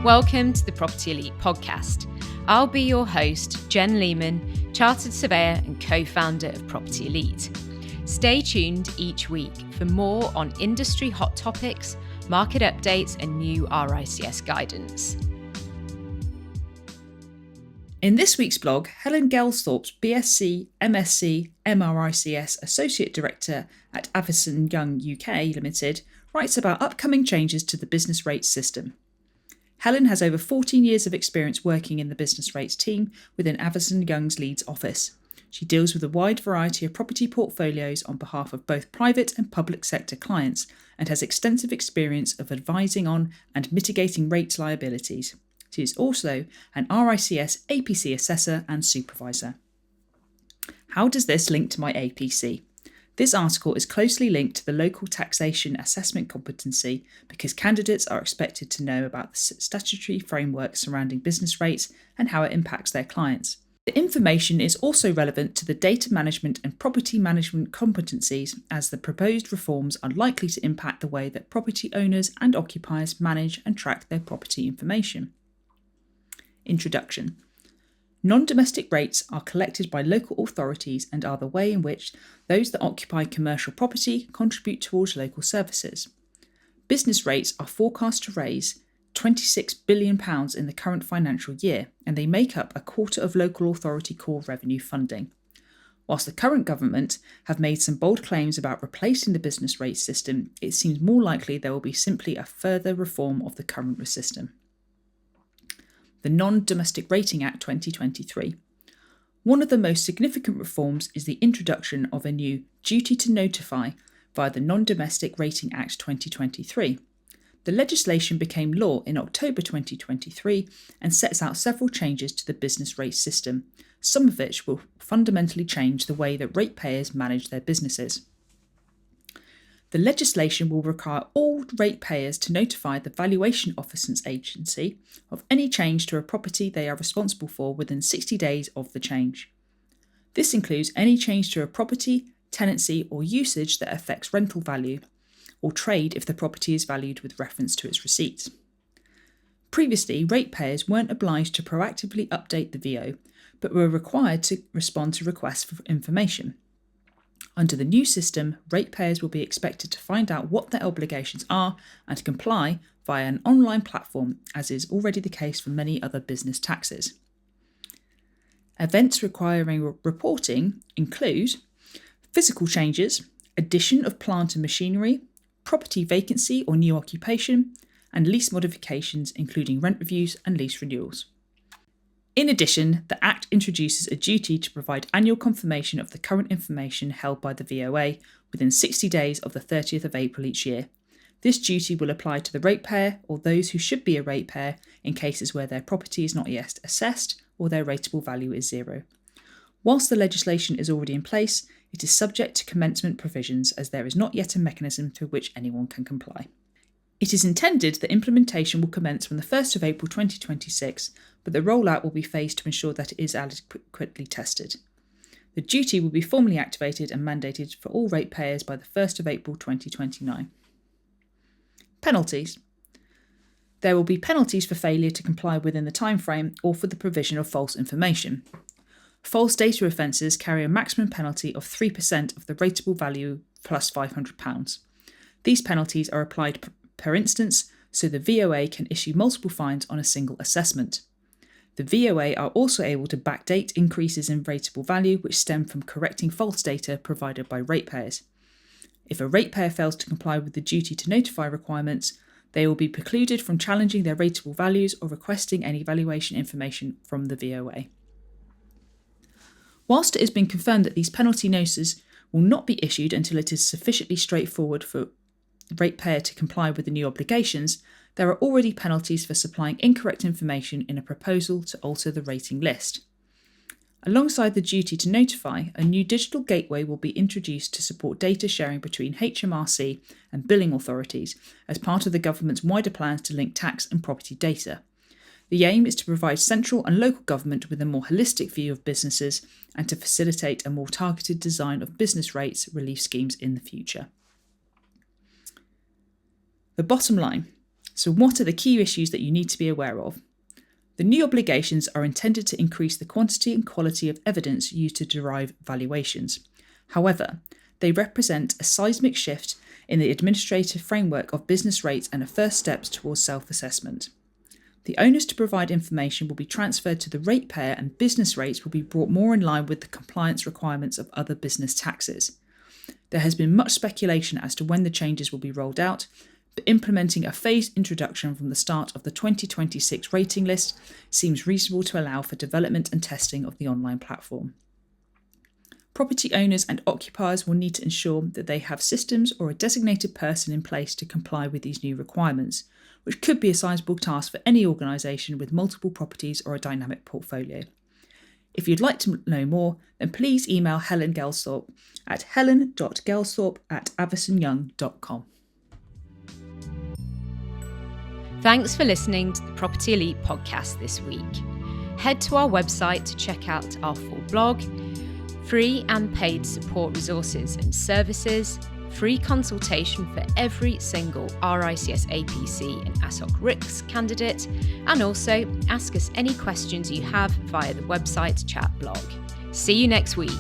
Welcome to the Property Elite podcast. I'll be your host, Jen Lehman, chartered surveyor and co-founder of Property Elite. Stay tuned each week for more on industry hot topics, market updates and new RICS guidance. In this week's blog, Helen Gelsthorpe, BSc, MSc, MRICS Associate Director at Avison Young UK Ltd, writes about upcoming changes to the business rates system. Helen has over 14 years of experience working in the business rates team within Avison Young's Leeds office. She deals with a wide variety of property portfolios on behalf of both private and public sector clients and has extensive experience of advising on and mitigating rates liabilities. She is also an RICS APC assessor and supervisor. How does this link to my APC? This article is closely linked to the Local Taxation assessment competency because candidates are expected to know about the statutory framework surrounding business rates and how it impacts their clients. The information is also relevant to the data management and property management competencies, as the proposed reforms are likely to impact the way that property owners and occupiers manage and track their property information. Introduction. Non-domestic rates are collected by local authorities and are the way in which those that occupy commercial property contribute towards local services. Business rates are forecast to raise £26 billion in the current financial year, and they make up a quarter of local authority core revenue funding. Whilst the current government have made some bold claims about replacing the business rates system, it seems more likely there will be simply a further reform of the current system. The Non-Domestic Rating Act 2023. One of the most significant reforms is the introduction of a new duty to notify via the Non-Domestic Rating Act 2023. The legislation became law in October 2023 and sets out several changes to the business rate system, some of which will fundamentally change the way that ratepayers manage their businesses. The legislation will require all ratepayers to notify the valuation officer's agency of any change to a property they are responsible for within 60 days of the change. This includes any change to a property, tenancy or usage that affects rental value, or trade if the property is valued with reference to its receipts. Previously, ratepayers weren't obliged to proactively update the VO, but were required to respond to requests for information. Under the new system, ratepayers will be expected to find out what their obligations are and to comply via an online platform, as is already the case for many other business taxes. Events requiring reporting include physical changes, addition of plant and machinery, property vacancy or new occupation, and lease modifications, including rent reviews and lease renewals. In addition, the Act introduces a duty to provide annual confirmation of the current information held by the VOA within 60 days of the 30th of April each year. This duty will apply to the ratepayer or those who should be a ratepayer in cases where their property is not yet assessed or their rateable value is zero. Whilst the legislation is already in place, it is subject to commencement provisions as there is not yet a mechanism through which anyone can comply. It is intended that implementation will commence from the 1st of April 2026, but the rollout will be phased to ensure that it is adequately tested. The duty will be formally activated and mandated for all ratepayers by the 1st of April 2029. Penalties. There will be penalties for failure to comply within the timeframe or for the provision of false information. False data offences carry a maximum penalty of 3% of the rateable value plus £500. These penalties are applied per instance, so the VOA can issue multiple fines on a single assessment. The VOA are also able to backdate increases in rateable value which stem from correcting false data provided by ratepayers. If a ratepayer fails to comply with the duty to notify requirements, they will be precluded from challenging their rateable values or requesting any valuation information from the VOA. Whilst it has been confirmed that these penalty notices will not be issued until it is sufficiently straightforward for the ratepayer to comply with the new obligations, there are already penalties for supplying incorrect information in a proposal to alter the rating list. Alongside the duty to notify, a new digital gateway will be introduced to support data sharing between HMRC and billing authorities as part of the government's wider plans to link tax and property data. The aim is to provide central and local government with a more holistic view of businesses and to facilitate a more targeted design of business rates relief schemes in the future. The bottom line. So what are the key issues that you need to be aware of? The new obligations are intended to increase the quantity and quality of evidence used to derive valuations. However, they represent a seismic shift in the administrative framework of business rates and a first step towards self-assessment. The onus to provide information will be transferred to the ratepayer, and business rates will be brought more in line with the compliance requirements of other business taxes. There has been much speculation as to when the changes will be rolled out, but implementing a phased introduction from the start of the 2026 rating list seems reasonable to allow for development and testing of the online platform. Property owners and occupiers will need to ensure that they have systems or a designated person in place to comply with these new requirements, which could be a sizable task for any organisation with multiple properties or a dynamic portfolio. If you'd like to know more, then please email Helen Gelsthorpe at helen.gelsthorpe@avisonyoung.com. Thanks for listening to the Property Elite podcast this week. Head to our website to check out our full blog, free and paid support resources and services, free consultation for every single RICS APC and ASOC RICS candidate, and also ask us any questions you have via the website chat blog. See you next week.